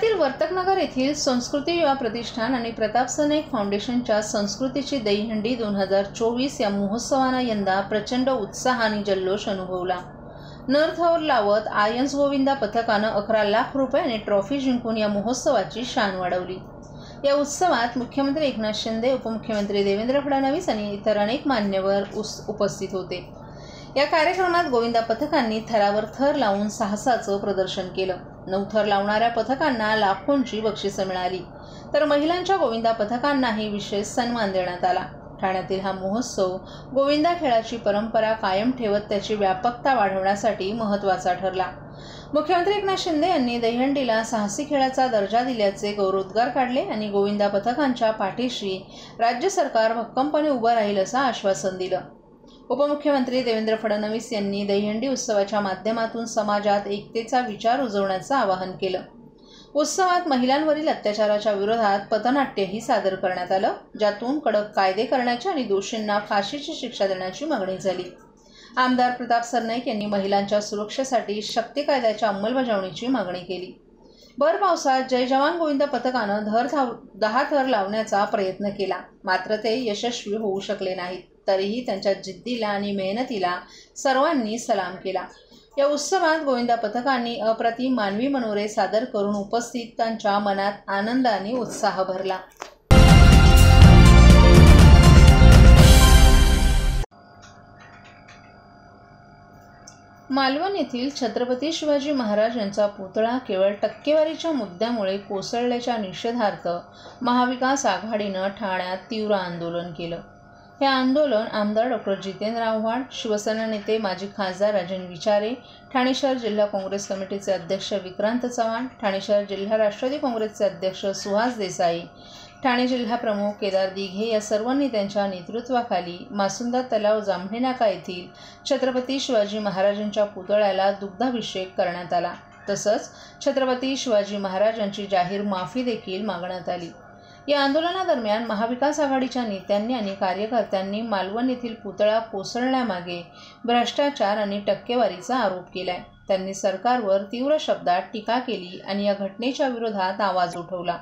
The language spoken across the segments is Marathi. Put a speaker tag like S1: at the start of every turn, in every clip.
S1: ठाण्यातील वर्तकनगर येथील संस्कृती युवा प्रतिष्ठान आणि प्रताप सरनाईक फाउंडेशनच्या संस्कृतीची दहीहंडी 2024 या महोत्सवानं यंदा प्रचंड उत्साह आणि जल्लोष अनुभवला। नरथर लावत आयन्स गोविंदा पथकानं 11 लाख रुपये आणि ट्रॉफी जिंकून या महोत्सवाची शान वाढवली। या उत्सवात मुख्यमंत्री एकनाथ शिंदे, उपमुख्यमंत्री देवेंद्र फडणवीस आणि इतर अनेक मान्यवर उपस्थित होते। या कार्यक्रमात गोविंदा पथकांनी थरावर थर लावून साहसाचं प्रदर्शन केलं। 9 थर लावणाऱ्या पथकांना लाखोंची बक्षिसं मिळाली, तर महिलांच्या गोविंदा पथकांनाही विशेष सन्मान देण्यात आला। ठाण्यातील हा महोत्सव गोविंदा खेळाची परंपरा कायम ठेवत त्याची व्यापकता वाढवण्यासाठी महत्त्वाचा ठरला। मुख्यमंत्री एकनाथ शिंदे यांनी दहीहंडीला साहसी खेळाचा दर्जा दिल्याचे गौरवोद्गार काढले आणि गोविंदा पथकांच्या पाठीशी राज्य सरकार भक्कमपणे उभं राहील असं आश्वासन दिलं। उपमुख्यमंत्री देवेंद्र फडणवीस यांनी दहीहंडी उत्सवाच्या माध्यमातून समाजात एकतेचा विचार रुजवण्याचं आवाहन केलं। उत्सवात महिलांवरील अत्याचाराच्या विरोधात पथनाट्यही सादर करण्यात आलं, ज्यातून कडक कायदे करण्याची आणि दोषींना फाशीची शिक्षा देण्याची मागणी झाली। आमदार प्रताप सरनाईक यांनी महिलांच्या सुरक्षेसाठी शक्ती कायद्याच्या अंमलबजावणीची मागणी केली। भर पावसात जय जवान गोविंदा पथकानं 10 थर लावण्याचा प्रयत्न केला, मात्र ते यशस्वी होऊ शकले नाहीत। तरीही त्यांच्या जिद्दीला आणि मेहनतीला सर्वांनी सलाम केला। या उत्सवात गोविंदा पथकांनी अप्रतिम मानवी मनोरे सादर करून उपस्थितांच्या मनात आनंद आणि उत्साह भरला। मालवण येथील छत्रपती शिवाजी महाराज यांचा पुतळा केवळ टक्केवारीच्या मुद्द्यामुळे कोसळल्याच्या निषेधार्थ महाविकास आघाडीनं ठाण्यात तीव्र आंदोलन केलं। हे आंदोलन आमदार डॉ. जितेंद्र आव्हाड, शिवसेना नेते माजी खासदार राजन विचारे, ठाणे शहर जिल्हा काँग्रेस कमिटीचे अध्यक्ष विक्रांत चव्हाण, ठाणे शहर जिल्हा राष्ट्रवादी काँग्रेसचे अध्यक्ष सुहास देसाई, ठाणे जिल्हा प्रमुख केदार दिघे या सर्वांनी त्यांच्या नेतृत्वाखाली मासुंदा तलाव जांभळे नाका येथील छत्रपती शिवाजी महाराजांच्या पुतळ्याला दुग्धाभिषेक करण्यात आला। तसंच छत्रपती शिवाजी महाराजांची जाहीर माफी देखील मागण्यात आली। या आंदोलनादरम्यान महाविकास आघाडीच्या नेत्यांनी आणि कार्यकर्त्यांनी मालवण येथील पुतळा कोसळण्यामागे भ्रष्टाचार आणि टक्केवारीचा आरोप केलाय। त्यांनी सरकारवर तीव्र शब्दात टीका केली आणि या घटनेच्या विरोधात आवाज उठवला।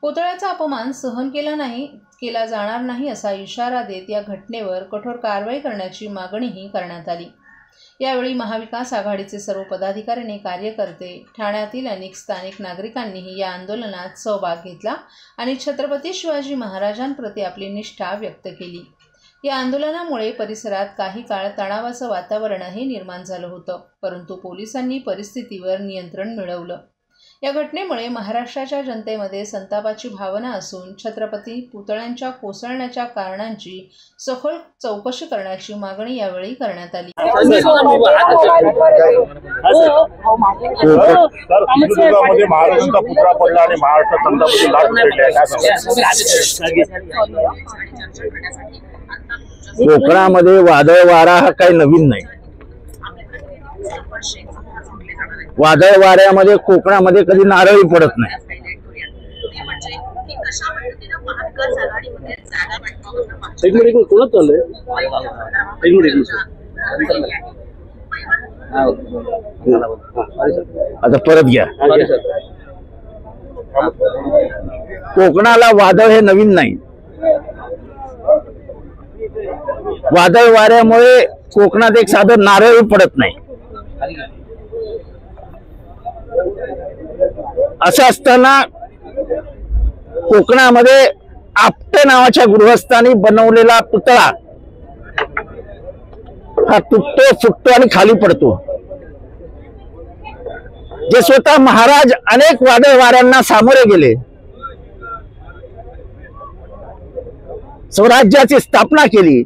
S1: पुतळ्याचा अपमान सहन केला जाणार नाही असा इशारा देत या घटनेवर कठोर कारवाई करण्याची मागणीही करण्यात आली। यावेळी महाविकास आघाडीचे सर्व पदाधिकारी आणि कार्यकर्ते, ठाण्यातील अनेक स्थानिक नागरिकांनीही या आंदोलनात सहभाग घेतला आणि छत्रपती शिवाजी महाराजांप्रती आपली निष्ठा व्यक्त केली। या आंदोलनामुळे परिसरात काही काळ तणावाचं वातावरणही निर्माण झालं होतं, परंतु पोलिसांनी परिस्थितीवर नियंत्रण मिळवलं। या घटनेमुळे महाराष्ट्राच्या जनतेमध्ये संतापाची भावना असून छत्रपती पुतळ्यांच्या कोसळण्याच्या कारणांची सखोल चौकशी करण्याची मागणी यावेळी करण्यात आली।
S2: महाराष्ट्राचा पुतळा पडला आणि कोकणामध्ये वादळ वारा हा काही नवीन नाही। वादळ वाऱ्यामध्ये कोकणामध्ये कधी नारळी पडत नाही। आता परत घ्या। कोकणाला वादळ हे नवीन नाही। वादळ वाऱ्यामुळे कोकणात एक साधं नारळी पडत नाही। असं असताना कोकणामध्ये आपटे नावाच्या गृहस्थांनी बनवलेला पुतळा हा तुटतो, फुटतो आणि खाली पडतो। जे स्वतः महाराज अनेक वादळ वाऱ्यांना सामोरे गेले, स्वराज्याची स्थापना केली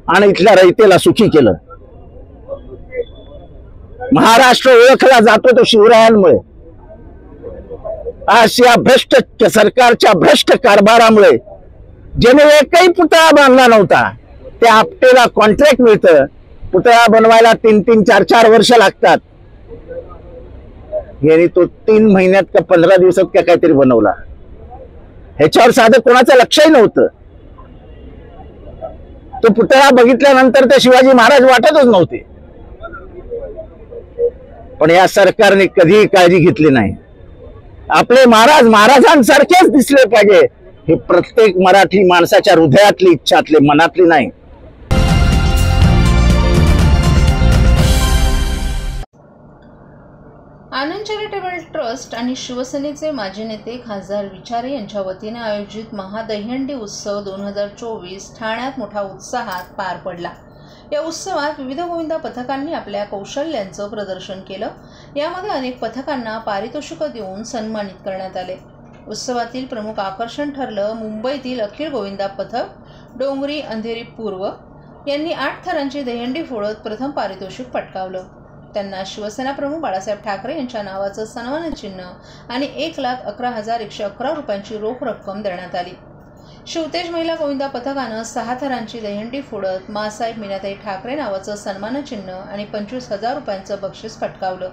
S2: आणि इथल्या रयतेला सुखी केलं। महाराष्ट्र ओळखला जातो तो शिवरायांमुळे। आज या भ्रष्ट सरकारच्या भ्रष्ट कारभारामुळे ज्याने एकही पुतळा बांधला नव्हता त्या आपटेला कॉन्ट्रॅक्ट मिळतं। पुतळा बनवायला 3-3, 4-4 वर्ष लागतात। यांनी तो 3 महिन्यात का 15 दिवसात का काहीतरी बनवला। ह्याच्यावर साधं कोणाचं लक्षही नव्हतं। तो पुतळा बघितल्यानंतर ते शिवाजी महाराज वाटतच नव्हते, पण या सरकारने कधीही काळजी घेतली नाही। आपले महाराज महाराजांसारखेच दिसले पाहिजे, हे प्रत्येक मराठी माणसाच्या हृदयातली इच्छातली मनातली नाही.
S1: आनंद चॅरिटेबल ट्रस्ट आणि शिवसेनेचे माजी नेते खासदार विचारे यांच्या वतीने आयोजित महादहीहंडी उत्सव 2024 ठाण्यात मोठ्या उत्साहात पार पडला. या उत्सवात विविध गोविंदा पथकांनी आपल्या कौशल्यांचं प्रदर्शन केलं. यामध्ये अनेक पथकांना पारितोषिकं देऊन सन्मानित करण्यात आले. उत्सवातील प्रमुख आकर्षण ठरलं मुंबईतील अखिल गोविंदा पथक डोंगरी अंधेरी पूर्व यांनी 8 थरांची दहीहंडी फोडत प्रथम पारितोषिक पटकावलं. त्यांना शिवसेना प्रमुख बाळासाहेब ठाकरे यांच्या नावाचं सन्मानचिन्ह आणि 1,11,111 रुपयांची रोख रक्कम देण्यात आली. शिवतेज महिला गोविंदा पथकानं 6 थरांची दहीहंडी फोडत मासाहेब मीनाताई ठाकरे नावाचं सन्मानचिन्ह आणि 25,000 रुपयांचं बक्षीस पटकावलं.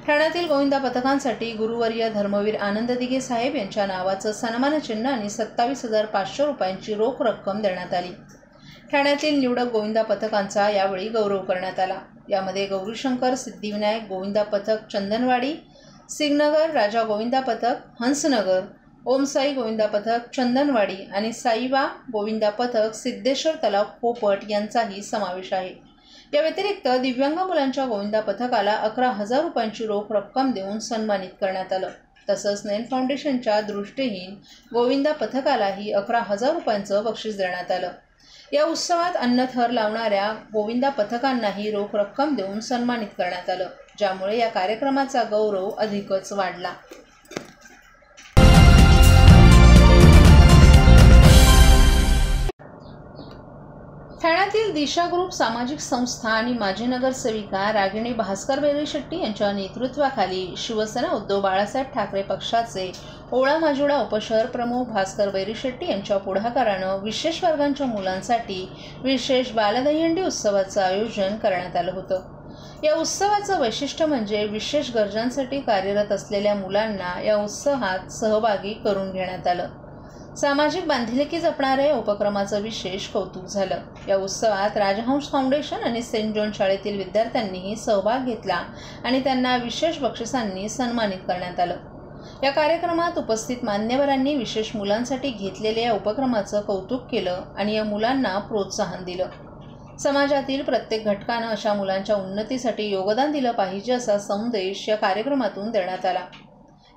S1: ठाण्यातील गोविंदा पथकांसाठी गुरुवर्य धर्मवीर आनंद दिघे साहेब यांच्या नावाचं सन्मानचिन्ह आणि 27,500 रुपयांची रोख रक्कम देण्यात आली. ठाण्यातील निवडक गोविंदा पथकांचा यावेळी गौरव करण्यात आला. यामध्ये गौरीशंकर सिद्धिविनायक गोविंदा पथक चंदनवाडी, सिंगनगर राजा गोविंदा पथक हंसनगर, ओमसाई गोविंदा पथक चंदनवाडी आणि साईबा गोविंदा पथक सिद्धेश्वर तलाव पोपट यांचाही समावेश आहे. या व्यतिरिक्त दिव्यांग मुलांच्या गोविंदा पथकाला 11,000 रुपयांची रोख रक्कम देऊन सन्मानित करण्यात आलं. तसंच नयन फाउंडेशनच्या दृष्टीहीन गोविंदा पथकालाही 11,000 रुपयांचं बक्षीस देण्यात आलं. या उत्सवात अन्न थर लावणाऱ्या गोविंदा पथकांनाही रोख रक्कम देऊन सन्मानित करण्यात आलं, ज्यामुळे या कार्यक्रमाचा गौरव अधिकच वाढला. ठाण्यातील दिशा ग्रुप सामाजिक संस्था आणि माजी नगरसेविका रागिणी भास्कर बेरीशेट्टी यांच्या नेतृत्वाखाली शिवसेना उद्धव बाळासाहेब ठाकरे पक्षाचे ओळा माजुडा उपशहर प्रमुख भास्कर बेरीशेट्टी यांच्या पुढाकारानं विशेष वर्गांच्या मुलांसाठी विशेष बालदहीहंडी उत्सवाचं आयोजन करण्यात आलं होतं. या उत्सवाचं वैशिष्ट्य म्हणजे विशेष गरजांसाठी कार्यरत असलेल्या मुलांना या उत्सवात सहभागी करून घेण्यात आलं. सामाजिक बांधिलकी जपणाऱ्या या उपक्रमाचं विशेष कौतुक झालं. या उत्सवात राजहंस फाउंडेशन आणि सेंट जॉन शाळेतील विद्यार्थ्यांनीही सहभाग घेतला आणि त्यांना विशेष बक्षिसांनी सन्मानित करण्यात आलं. या कार्यक्रमात उपस्थित मान्यवरांनी विशेष मुलांसाठी घेतलेल्या या उपक्रमाचं कौतुक केलं आणि या मुलांना प्रोत्साहन दिलं. समाजातील प्रत्येक घटकानं अशा मुलांच्या उन्नतीसाठी योगदान दिलं पाहिजे असा संदेश या कार्यक्रमातून देण्यात आला.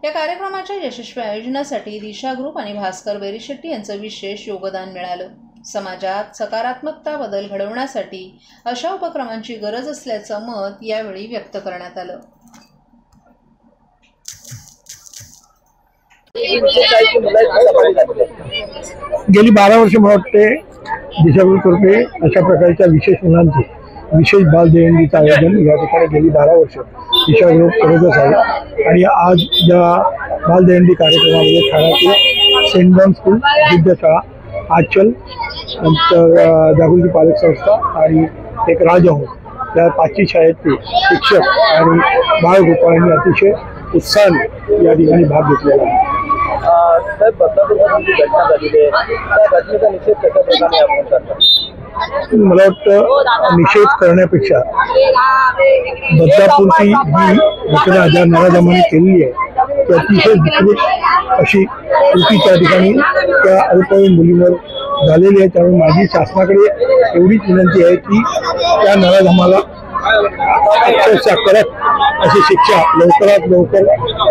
S1: या कार्यक्रमाच्या यशस्वी आयोजनासाठी दिशा ग्रुप आणि भास्कर बेरीशेट्टी यांचं विशेष योगदान मिळालं. समाजात सकारात्मकता बदल घडवण्यासाठी अशा उपक्रमांची गरज असल्याचं मत यावेळी व्यक्त करण्यात आलं.
S3: गेली 12 वर्ष मला वाटते दिशा ग्रुपतर्फे अशा प्रकारच्या विशेष मुलांचे विशेष बाल दहीहंडीचं आयोजन या ठिकाणी गेली 12 वर्ष दिशा ग्रुप करतच आहे. आणि आज या बाल दहीहंडी कार्यक्रमामध्ये ठाण्यातील सेंट जॉन स्कूल, विद्याशाळा, आचल, नंतर जागृती पालक संस्था आणि एक राजहंस या 5 शाळेतले शिक्षक आणि बाळगोपाळांनी अतिशय उत्साहाने या ठिकाणी भाग घेतलेला आहे. मला वाटतं निषेध करण्यापेक्षा बदलापूरची जी घटना ज्या नराधमाने केलेली आहे ती अतिशय विकृत अशी कृती त्या ठिकाणी त्या अल्पवयीन मुलीवर झालेली आहे. त्यामुळे माझी शासनाकडे एवढीच विनंती आहे की त्या नराधमाला अक्षरशः कडक अशी शिक्षा लवकरात लवकर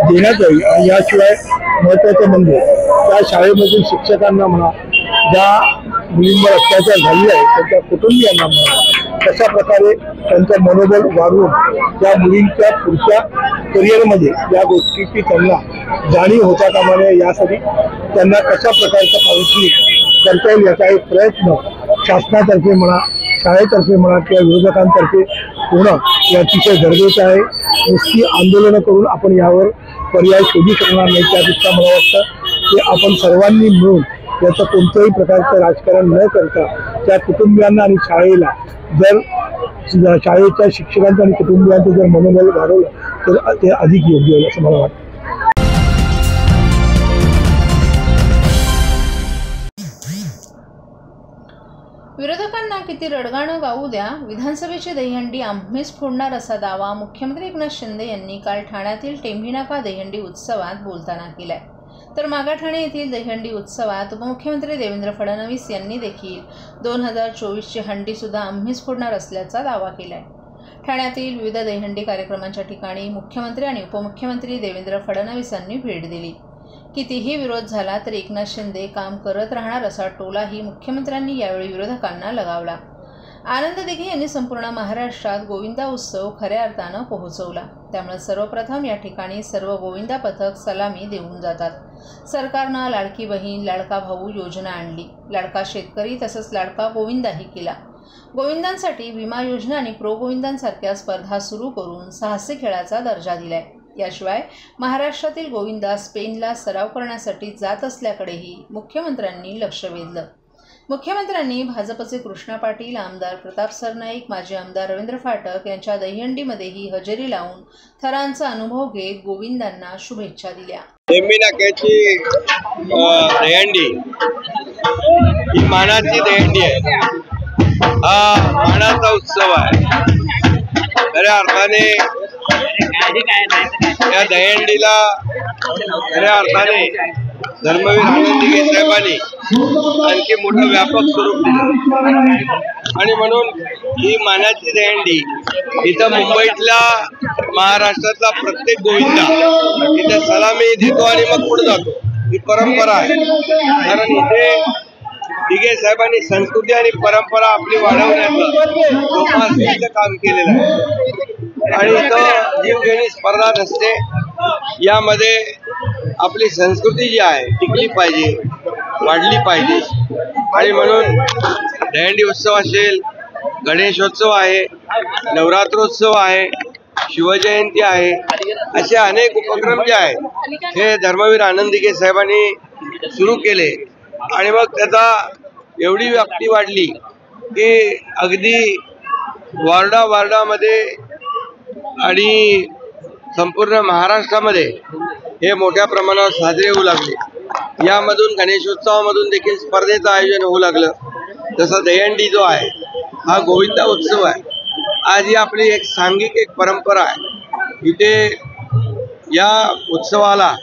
S3: देण्यात यावी. आणि याशिवाय महत्त्वाचं म्हणजे त्या शाळेमधील शिक्षकांना म्हणा, ज्या मुलींवर अत्याचार झालेले आहे त्यांच्या कुटुंबियांना म्हणा, कशा प्रकारे त्यांचं मनोबल वाढवून त्या मुलींच्या पुढच्या करिअरमध्ये या गोष्टीची त्यांना जाणीव होता कामा नये यासाठी त्यांना कशा प्रकारचं काउन्सिलिंग करता येईल याचा एक प्रयत्न शासनातर्फे म्हणा, शाळेतर्फे म्हणा किंवा विरोधकांतर्फे होणं हे अतिशय गरजेचं आहे. नुसती आंदोलनं करून आपण यावर पर्याय शोधू शकणार नाही. त्यापेक्षा मला वाटतं की आपण सर्वांनी मिळून याचं कोणत्याही प्रकारचं राजकारण न करता त्या कुटुंबियांना आणि शाळेला जर शाळेच्या शिक्षकांचं आणि कुटुंबियांचं जर मनोबल वाढवलं तर ते अधिक योग्य होईल असं मला वाटतं.
S1: विरोधकांना किती रडगाणं गाऊ द्या, विधानसभेची दहीहंडी आम्हीच फोडणार असा दावा मुख्यमंत्री एकनाथ शिंदे यांनी काल ठाण्यातील टेंभीनाका दहीहंडी उत्सवात बोलताना केलाय. तर मागाठाणे येथील दहीहंडी उत्सवात उपमुख्यमंत्री देवेंद्र फडणवीस यांनी देखील 2024ची हंडी सुद्धा आम्हीच फोडणार असल्याचा दावा केलाय. ठाण्यातील विविध दहीहंडी कार्यक्रमांच्या ठिकाणी मुख्यमंत्री आणि उपमुख्यमंत्री देवेंद्र फडणवीसांनी भेट दिली. कितीही विरोध झाला तरी एकनाथ शिंदे काम करत राहणार असा टोलाही मुख्यमंत्र्यांनी यावेळी विरोधकांना लगावला. आनंद दिघे यांनी संपूर्ण महाराष्ट्रात गोविंदा उत्सव खऱ्या अर्थानं पोहोचवला. त्यामुळे सर्वप्रथम या ठिकाणी सर्व गोविंदा पथक सलामी देऊन जातात. सरकारनं लाडकी बहीण लाडका भाऊ योजना आणली, लाडका शेतकरी तसंच लाडका गोविंदाही केला. गोविंदांसाठी विमा योजना आणि प्रो गोविंदांसारख्या स्पर्धा सुरू करून साहसी खेळाचा दर्जा दिलाय. याशिवाय महाराष्ट्रातील गोविंदा स्पेनला सराव करण्यासाठी जात असल्याकडेही मुख्यमंत्र्यांनी लक्ष वेधलं. मुख्यमंत्र्यांनी भाजपचे कृष्णा पाटील, आमदार प्रताप सरनाईक, माजी आमदार रवींद्र फाटक यांच्या दहीहंडीमध्येही हजेरी लावून थरांचा अनुभव घेत गोविंदांना शुभेच्छा दिल्या.
S4: टेंभीनाक्याची दहीहंडी ही मानाची दहीहंडी आहे. हा मानाचा उत्सव आहे. खऱ्या अर्थाने या दहीहंडीला खऱ्या अर्थाने धर्मवीर आनंद दिघे साहेबांनी आणखी मोठं व्यापक स्वरूप दिलं आणि म्हणून ही मानाची दहीहंडी इथं मुंबईतला महाराष्ट्रातला प्रत्येक गोविंदा इथे सलामी देतो आणि मग पुढे जातो. ही परंपरा आहे. कारण इथे दिघे साहेबांनी संस्कृती आणि परंपरा आपली वाढवण्याचं जोपासण्याचं काम केलेलं आहे आणि इथं जीवघेणी स्पर्धा नसते. यामध्ये आपली संस्कृती जी आहे टिकली पाहिजे, वाढली पाहिजे आणि म्हणून दहीहंडी उत्सव असेल, गणेशोत्सव आहे, नवरात्रोत्सव आहे, शिवजयंती आहे, असे अनेक उपक्रम जे आहेत हे धर्मवीर आनंद दिघे साहेबांनी सुरू केले आणि मग त्याचा एवढी व्याप्ती वाढली की अगदी वार्डामध्ये आणि संपूर्ण महाराष्ट्रामध्ये हे मोठ्या प्रमाणावर साजरे होऊ लागले. यामधून गणेशोत्सवामधून देखील स्पर्धेचं आयोजन होऊ लागलं. जसं दहीहंडी जो आहे हा गोविंदा उत्सव आहे. आज ही आपली एक सांघिक एक परंपरा आहे. इथे या उत्सवाला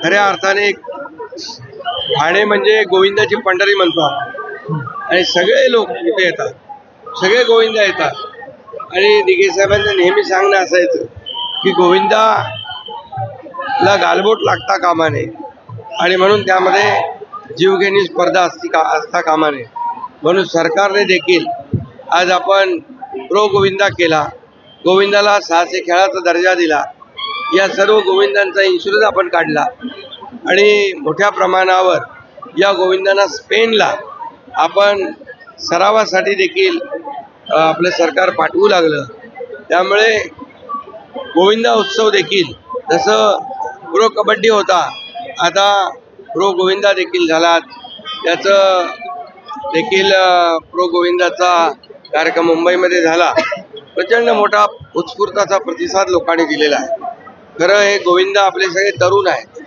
S4: खऱ्या अर्थाने ठाणे म्हणजे गोविंदाची पंढरी म्हणतो आपण आणि सगळे लोक इथे येतात, सगळे गोविंदा येतात आणि दिघे साहेबांचं नेहमी सांगणं असायचं की गोविंदाला गालबोट लागता कामा नये आणि म्हणून त्यामध्ये जीवघेणी स्पर्धा असता कामा नये. म्हणून सरकारने देखील आज आपण प्रो गोविंदा केला, गोविंदाला साहसी खेळाचा दर्जा दिला. या सर्व गोविंदांचा इन्शुरन्स आपण काढला आणि मोठ्या प्रमाणावर या गोविंदांना स्पेनला आपण सरावासाठी देखील आपलं सरकार पाठवू लागलं. त्यामुळे गोविंदा उत्सव देखील जसं प्रो कबड्डी होता आता प्रो गोविंदा देखील झाला. त्याचं देखील प्रो गोविंदाचा कार्यक्रम मुंबईमध्ये झाला. प्रचंड मोठा उत्स्फूर्ताचा प्रतिसाद लोकांनी दिलेला आहे. खरं हे गोविंदा आपले सगळे तरुण आहेत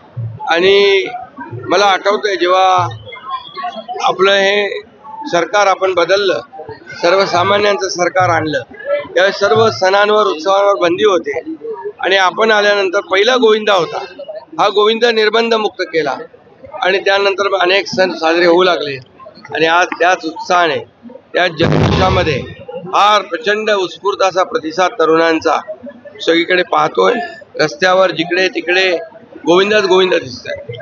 S4: आणि मला आठवतंय जेव्हा आपलं हे सरकार आपण बदललं, सर्वसामान्यांचं सरकार आणलं, त्यावेळेस सर्व सणांवर उत्सवांवर बंदी होते आणि आपण आल्यानंतर पहिला गोविंदा होता. हा गोविंदा निर्बंध मुक्त केला आणि त्यानंतर अनेक सण साजरे होऊ लागले आणि आज त्याच उत्साहाने त्याच जल्लोषामध्ये फार प्रचंड उत्स्फूर्त असा प्रतिसाद तरुणांचा सगळीकडे पाहतोय. रस्त्यावर जिकडे तिकडे गोविंदाच गोविंदा दिसत आहे.